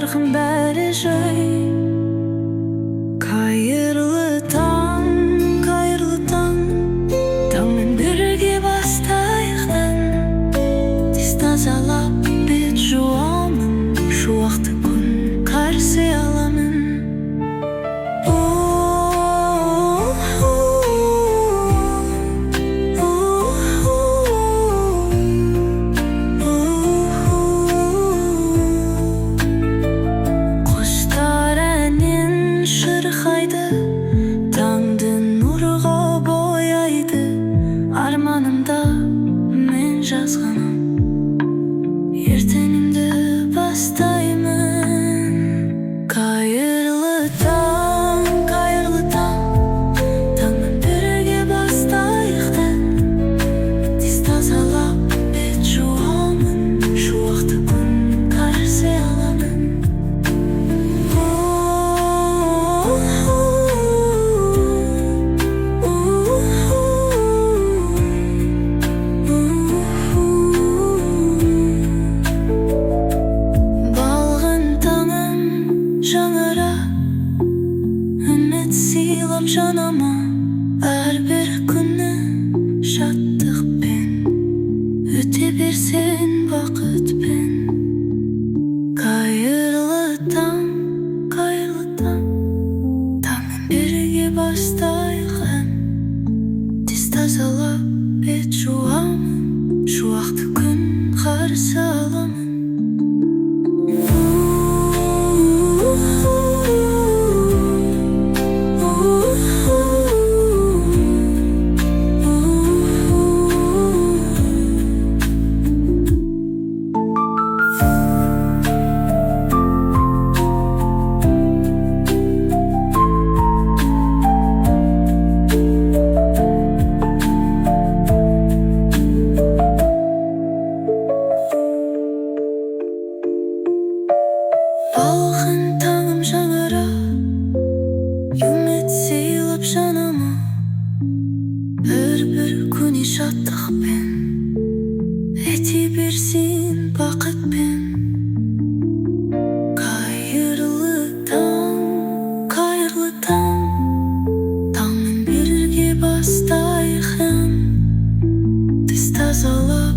жарқын бәрі жай. Қайырлы таң, таңмен бірге бастайықтан. Тез тазалап бет жуамын, шуақты күн қарсы аламын. Таңды нұрға бояйды, арманымда мен жазғаным. Ертеңімді бастаймын. Қайырлы таң, таңмен бірге бастайықтан. Тез тазалап бет жуамын, шуақты күн қарсы аламын. Сыйлап жанама әрбір күні шаттықпен, өте берсең бақытпен. Қайырлы таң, таңмен бірге бастайық. Тез тазалап бет жуамын, шуақты күн қарсы аламын. Балғын таңым жаңара, үміт сыйлап жанама, бір күні шаттықпен, өте берсең бақытпен. Қайырлы таң, таңмен бірге бастайық. Тез тазалап